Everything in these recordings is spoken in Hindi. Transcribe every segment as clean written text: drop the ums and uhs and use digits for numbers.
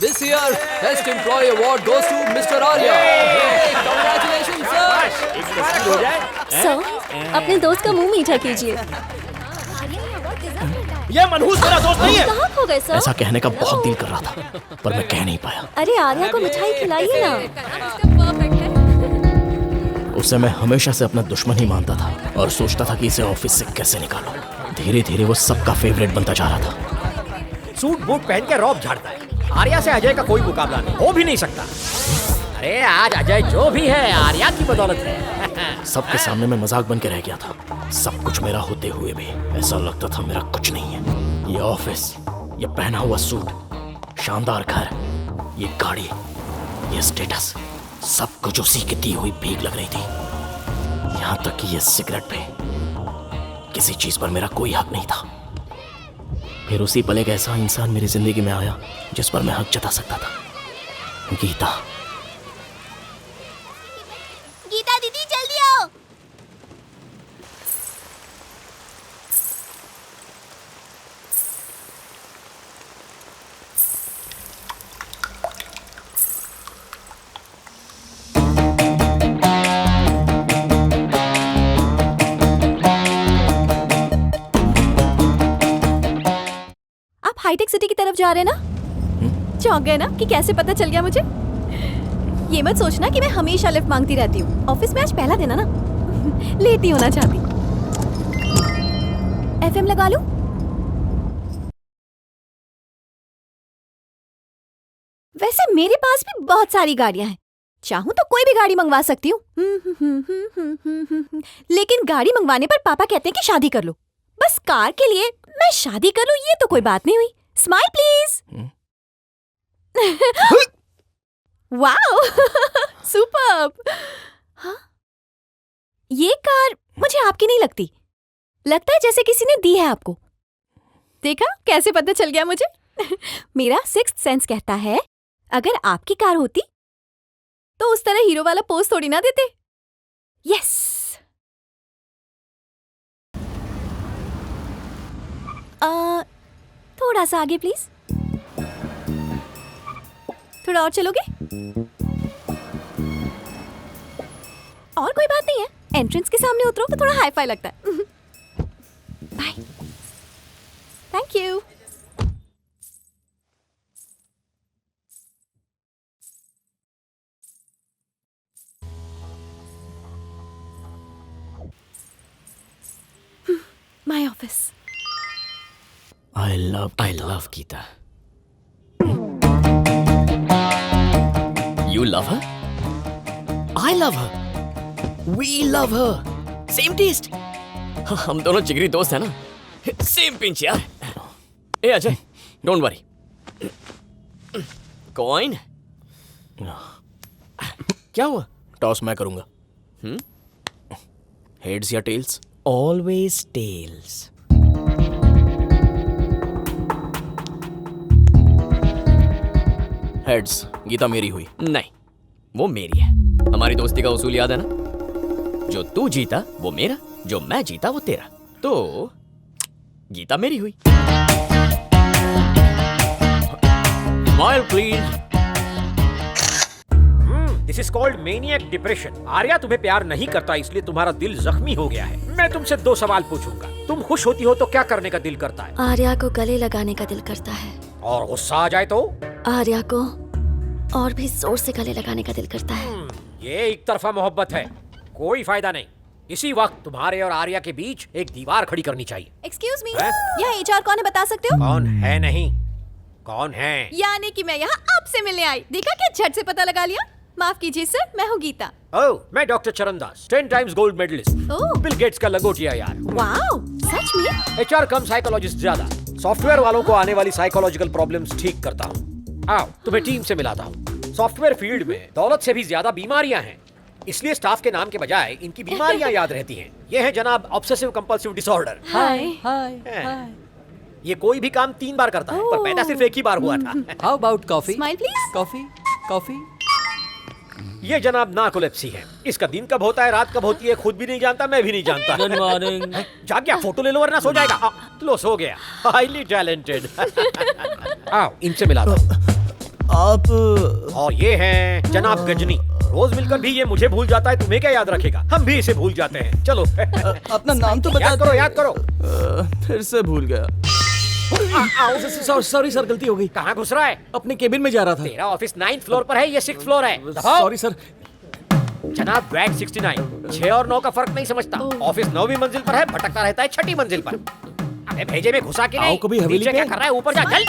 This year, Best Employee Award goes to Mr. Arya. Congratulations, sir. Sir, अपने दोस्त का मुंह मीठा कीजिए। ये मनहूस मेरा दोस्त नहीं है। कहाँ खो गए सर? ऐसा कहने का बहुत दिल कर रहा था, पर मैं कह नहीं पाया। अरे आर्या को मिठाई खिलाइए ना। उसे मैं हमेशा से अपना दुश्मन ही मानता था और सोचता था कि इसे ऑफिस से कैसे निकालूं। धीरे धीरे वो सबका फेवरेट बनता जा रहा था। सूट बूट पहन के रौब झाड़ता है। आर्या से अजय का कोई मुकाबला नहीं, हो भी नहीं सकता। अरे आज अजय जो भी है आर्या की बदौलत है। सबके सामने मैं मजाक बन के रह गया था। सब कुछ मेरा होते हुए भी ऐसा लगता था मेरा कुछ नहीं है। ये ऑफिस, ये पहना हुआ सूट, शानदार घर, ये गाड़ी, ये स्टेटस, सब कुछ उसी की दी हुई भीख लग रही थी। यहाँ तक कि ये सिगरेट पे किसी चीज पर मेरा कोई हक नहीं था। फिर उसी पल एक ऐसा इंसान मेरी जिंदगी में आया जिस पर मैं हक जता सकता था। गीता। गीता दीदी जल्दी आओ। हाईटेक सिटी की तरफ जा रहे हैं ना? चौंक गए ना कि कैसे पता चल गया मुझे? ये मत सोचना कि मैं हमेशा लिफ्ट मांगती रहती हूँ। ऑफिस में आज पहला दिन है ना, लेट ही होना चाहती। एफएम लगा लूं? वैसे मेरे पास भी बहुत सारी गाड़ियां हैं, चाहूं तो कोई भी गाड़ी मंगवा सकती हूँ। लेकिन गाड़ी मंगवाने पर पापा कहते हैं कि शादी कर लो। बस कार के लिए मैं शादी कर लूं, ये तो कोई बात नहीं हुई। Smile please. Wow, superb. हाँ? ये कार मुझे आपकी नहीं लगती। लगता है जैसे किसी ने दी है आपको। देखा कैसे पता चल गया मुझे? मेरा सिक्स्थ सेंस कहता है अगर आपकी कार होती तो उस तरह हीरो वाला पोज थोड़ी ना देते। यस। थोड़ा सा आगे प्लीज। थोड़ा और चलोगे? और कोई बात नहीं है, एंट्रेंस के सामने उतरो तो थोड़ा हाई फाई लगता है। Bye. Thank you. My office. I love Geeta. You love her? I love her. We love her. Same taste. हम दोनों जिगरी दोस्त हैं ना? Same pinch यार. ए अजय, don't worry. Coin? क्या हुआ? टॉस मैं करूंगा. Heads या tails? Always tails. Heads. Geeta मेरी हुई। नहीं, वो मेरी है। हमारी दोस्ती का उसूल याद है ना? जो तू जीता वो मेरा, जो मैं जीता वो तेरा। तो गीता मेरी हुई। Smile please. This is called maniac depression. Arya तुम्हें प्यार नहीं करता, इसलिए तुम्हारा दिल जख्मी हो गया है। मैं तुमसे 2 सवाल पूछूंगा। तुम खुश होती हो तो क्या करने का दिल करता है? आर्या को गले लगाने का दिल करता है। और गुस्सा आ जाए तो? आर्या को और भी जोर से गले लगाने का दिल करता है। ये एक तरफा मोहब्बत है, कोई फायदा नहीं। इसी वक्त तुम्हारे और आर्या के बीच एक दीवार खड़ी करनी चाहिए। एक्सक्यूज मी, यहाँ एचआर कौन है बता सकते हो? कौन है? नहीं, कौन है? यानी कि मैं यहाँ आपसे मिलने आई। देखा क्या झट से पता लगा लिया। माफ कीजिए सर, मैं हूँ गीता। ओह, मैं doctor Charandas, 10 times gold medalist. Oh. Bill Gates का लंगोटिया यार। वाओ, सच में? एचआर कम साइकोलॉजिस्ट ज्यादा। सॉफ्टवेयर वालों को आने वाली साइकोलॉजिकल प्रॉब्लम्स ठीक करता हूँ। आओ तुम्हें टीम से मिलाता हूँ। सॉफ्टवेयर फील्ड में दौलत से भी ज्यादा बीमारियां हैं, इसलिए स्टाफ के नाम के बजाय इनकी बीमारियां याद रहती हैं। ये है जनाब ऑब्सेसिव कंपल्सिव डिसऑर्डर। हाय। ये कोई भी काम 3 बार करता है, पर पैदा सिर्फ एक ही बार हुआ था। How about coffee? Smile please. Coffee. ये जनाब नार्कोलेप्सी है। इसका दिन कब होता है, रात कब होती है, खुद भी नहीं जानता, मैं भी नहीं जानता। Good morning. जा गया, फोटो ले लो वरना सो जाएगा। लो सो गया। Highly talented. आओ इनसे मिलाता हूँ। आप और ये हैं जनाब गजनी। रोज मिलकर भी ये मुझे भूल जाता है, तुम्हें क्या याद रखेगा? हम भी इसे भूल जाते हैं। चलो अपना नाम तो बता याद करो, याद करो। फिर से भूल गया। सॉरी सर, गलती हो गई। कहाँ घुस रहा है? अपने केबिन में जा रहा था। तेरा ऑफिस 9th फ्लोर पर है, ये 6th फ्लोर है। दबाओ। Sorry sir. जनाब वैट 69 6 और 9 का फर्क नहीं समझता। ऑफिस 9वीं मंजिल पर है, भटकता रहता है 6ठी मंजिल पर। अबे भेजे में घुसा के आओ नहीं, कभी हवेली नीचे क्या पे। कर रहा है? ऊपर जा चल।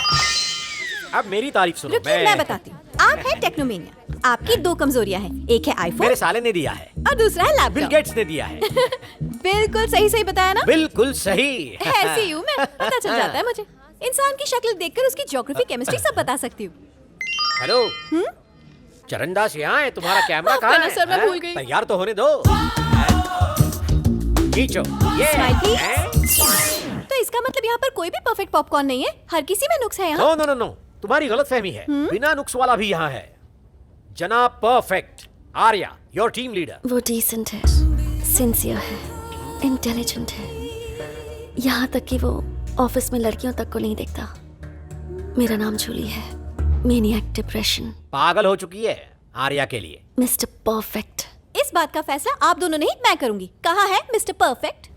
अब मेरी तारीफ सुनो। रुकिए, मैं बताती हूँ। आप हैं टेक्नोमेनिया। आपकी दो कमजोरियां हैं, एक है आईफोन मेरे साले ने दिया है, और दूसरा है बिल लैपटॉप। गेट्स ने दिया है। बिल्कुल सही सही बताया ना। बिल्कुल सही। ऐसी हूँ मैं, पता चल जाता है मुझे। इंसान की शक्ल देखकर उसकी ज्योग्राफी केमिस्ट्री सब बता सकती हूँ। हेलो चरणदास यहाँ है, तुम्हारा कैमरा माफ कहाँ करना है? सर, मैं हैं? भूल गई। तैयार तो होने दो। खींचो ये। Smile, please. हैं? तो इसका मतलब यहाँ पर कोई भी परफेक्ट पॉपकॉर्न नहीं है, हर किसी में नुक्स है यहाँ। नो नो नो नो, तुम्हारी गलतफहमी है। बिना नुक्स वाला भी यहाँ है। जनाब perfect Arya, your team leader. वो डिसेंट है, सिंसियर है, इंटेलिजेंट है, यहाँ तक कि वो ऑफिस में लड़कियों तक को नहीं देखता। मेरा नाम जूली है, मैनिएक डिप्रेशन, पागल हो चुकी है आर्या के लिए। Mister perfect. इस बात का फैसला आप दोनों नहीं, मैं करूंगी। कहाँ है मिस्टर परफेक्ट?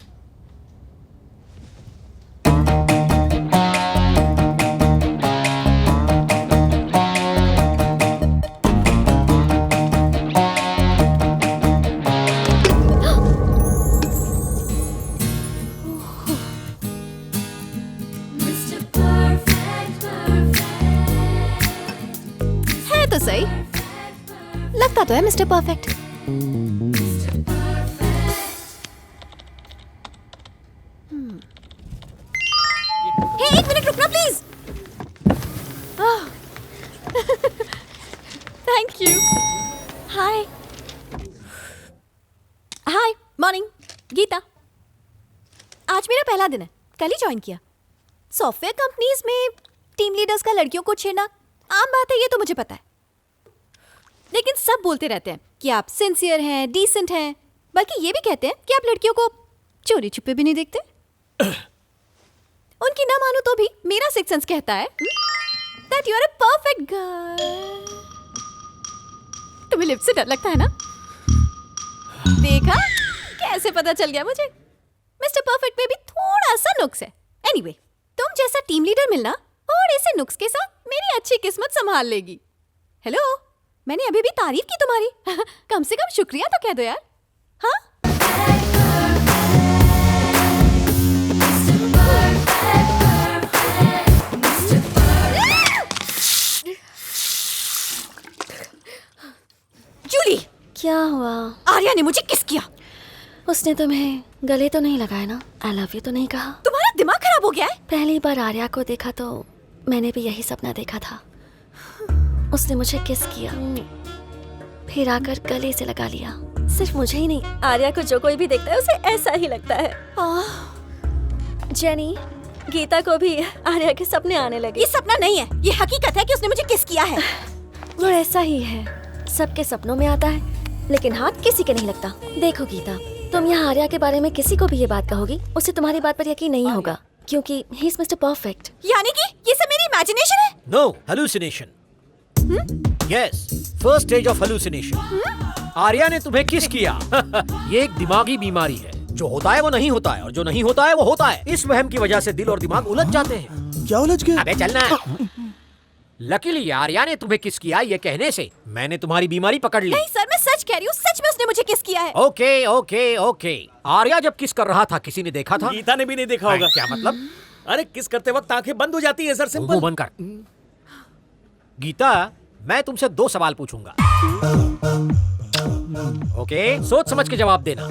है तो सही, लगता तो है मिस्टर परफेक्ट। हे, एक मिनट रुकना please. Thank you. Hi hi, morning. Geeta, आज मेरा पहला दिन है, कल ही ज्वाइन किया। सॉफ्टवेयर कंपनीज में टीम लीडर्स का लड़कियों को छेड़ना आम बात है, ये तो मुझे पता है। लेकिन सब बोलते रहते हैं कि आप सिंसियर हैं, डिसेंट हैं, बल्कि ये भी कहते हैं कि आप लड़कियों को चोरी छुपे भी नहीं देखते। उनकी ना मानो तो भी मेरा सिक्स सेंस कहता है that you are a perfect girl. तुम्हें लिप्स से डर लगता है ना? देखा कैसे पता चल गया मुझे। मिस्टर परफेक्ट में भी थोड़ा सा नुक्स है। एनीवे, तुम जैसा टीम लीडर मिलना थोड़े से नुक्स के साथ मेरी अच्छी किस्मत संभाल लेगी। हेलो, मैंने अभी भी तारीफ की तुम्हारी। कम से कम शुक्रिया तो कह दो यार। हाँ, जूली, क्या हुआ? आर्या ने मुझे किस किया। उसने तुम्हें गले तो नहीं लगाया ना? आई लव यू तो नहीं कहा? तुम्हारा दिमाग खराब हो गया है? पहली बार आर्या को देखा तो मैंने भी यही सपना देखा था। उसने मुझे किस किया, फिर आकर गले से लगा लिया। सिर्फ मुझे ही नहीं, आर्या को जो कोई भी देखता है उसे ऐसा ही लगता है। जेनी, गीता को भी आर्या के सपने आने लगे। ये सपना नहीं है, ये हकीकत है कि उसने मुझे किस किया है। वो ऐसा ही है, सबके सपनों में आता है लेकिन हाथ किसी के नहीं लगता। देखो गीता, तुम यहाँ आर्या के बारे में किसी को भी ये बात कहोगी, उसे तुम्हारी बात पर यकीन नहीं होगा, क्योंकि ही इज मिस्टर परफेक्ट। यानी कि ये सब मेरी इमेजिनेशन है? No, hallucination. Yes, first stage of hallucination. Arya ने तुम्हें किस किया। ये एक दिमागी बीमारी है। जो होता है वो नहीं होता है, और जो नहीं होता है वो होता है। इस वहम की वजह से दिल और दिमाग उलझ जाते हैं। क्या उलझ गया? अबे चलना। लकीली आर्या ने तुम्हें किस किया ये कहने से मैंने तुम्हारी बीमारी पकड़ ली। नहीं सर, मैं सच कह रही हूँ, सच में उसने मुझे किस किया है। Okay okay okay. आर्या जब किस कर रहा था किसी ने देखा था? गीता ने भी नहीं देखा होगा। क्या मतलब? अरे किस करते वक्त आंखें बंद हो जाती है सर, मुंह सिंपल। बंद कर। गीता, मैं तुमसे 2 सवाल पूछूंगा। ओके, सोच समझ के जवाब देना।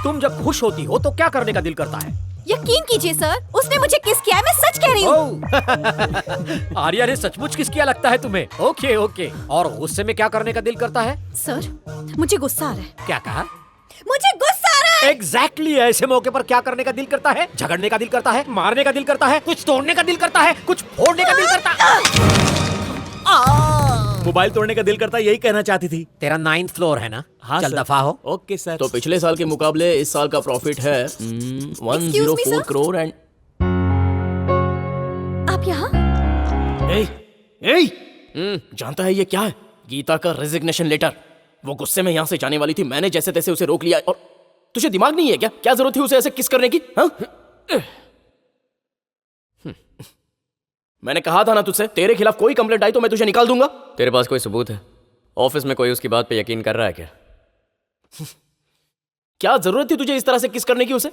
तुम जब खुश होती हो तो क्या करने का दिल करता है? यकीन कीजिए सर, उसने मुझे किस किया है, मैं सच कह रही हूँ। ओह, आर्या ने सचमुच किस किया लगता है तुम्हें? Okay okay. और गुस्से में क्या करने का दिल करता है? सर, मुझे गुस्सा आ रहा है। क्या कहा? मुझे गुस्सा आ रहा है। एग्जैक्टली ऐसे मौके पर क्या करने का दिल करता है? झगड़ने का दिल करता है, मारने का दिल करता है, कुछ तोड़ने का दिल करता है, कुछ फोड़ने का दिल करता है। मोबाइल तोड़ने का दिल करता, यही कहना चाहती थी। तेरा 9th फ्लोर है ना? हाँ चल सर। दफा हो। Okay sir. तो पिछले साल के मुकाबले इस साल का प्रॉफिट है Excuse me, 104 sir? Crore and आप यहाँ? जानता है ये क्या है? गीता का रेजिग्नेशन लेटर। वो गुस्से में यहाँ से जाने वाली थी, मैंने जैसे तैसे उसे रोक लिया। और तुझे दिमाग नहीं है क्या? क्या जरूरत थी उसे ऐसे किस करने की? हाँ? मैंने कहा था ना तुझसे, तेरे खिलाफ कोई कंप्लेंट आई तो मैं तुझे निकाल दूंगा। तेरे पास कोई सबूत है? ऑफिस में कोई उसकी बात पे यकीन कर रहा है क्या? क्या जरूरत थी तुझे इस तरह से किस करने की उसे?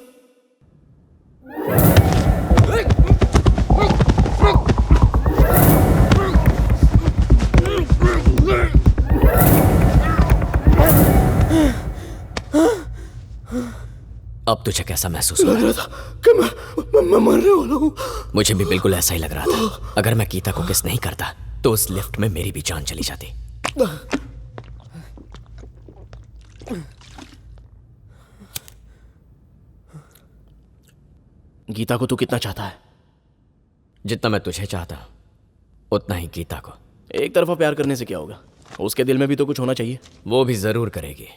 अब तुझे कैसा महसूस हो? लग रहा था कि मैं मरने वाला हूँ। मुझे भी बिल्कुल ऐसा ही लग रहा था। अगर मैं गीता को किस नहीं करता तो उस लिफ्ट में मेरी भी जान चली जाती। गीता को तू कितना चाहता है? जितना मैं तुझे चाहता उतना ही गीता को। एक तरफा प्यार करने से क्या होगा? उसके दिल में भी तो कुछ होना चाहिए। वो भी जरूर करेगी।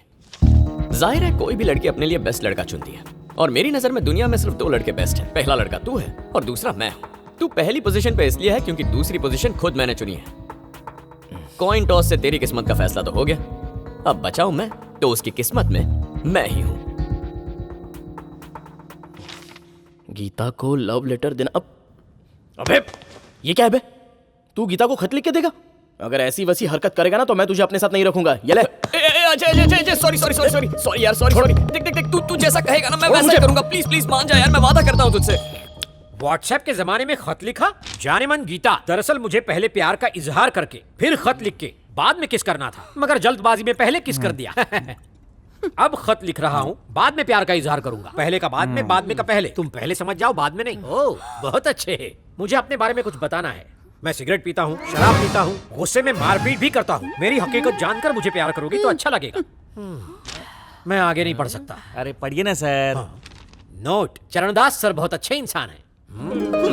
जाहिर है कोई भी लड़की अपने लिए बेस्ट लड़का चुनती है, और मेरी नजर में दुनिया में सिर्फ 2 लड़के बेस्ट हैं। पहला लड़का तू है और दूसरा मैं हूं। तू पहली पोजीशन पे इसलिए है क्योंकि दूसरी पोजीशन खुद मैंने चुनी है। कॉइन टॉस से तेरी किस्मत का फैसला तो हो गया, अब बचाऊं मैं तो उसकी किस्मत में मैं ही हूं। गीता को लव लेटर देना? अबे ये क्या है बे? तू गीता को खत लिख के देगा? अगर ऐसी वैसी हरकत करेगा ना तो मैं तुझे अपने साथ नहीं रखूंगा। ये ले। अजय सॉरी यार, देख तू जैसा कहेगा ना मैं वैसा ही करूंगा। प्लीज मान जा यार, मैं वादा करता हूं तुझसे। व्हाट्सएप के जमाने में खत लिखा? जाने मन गीता, दरअसल मुझे पहले प्यार का इजहार करके फिर खत लिख के बाद में किस करना था, मगर जल्दबाजी में पहले किस कर दिया। अब खत लिख रहा हूँ, बाद में प्यार का इजहार करूंगा। पहले का बाद में, बाद में का पहले। तुम पहले समझ जाओ, बाद में नहीं। ओह बहुत अच्छे। मुझे अपने बारे में कुछ बताना है। मैं सिगरेट पीता हूँ, शराब पीता हूँ, गुस्से में मारपीट भी करता हूँ। मेरी हकीकत जानकर मुझे प्यार करोगी तो अच्छा लगेगा। मैं आगे नहीं पढ़ सकता। अरे पढ़िए ना सर। नोट, चरणदास सर बहुत अच्छे इंसान हैं।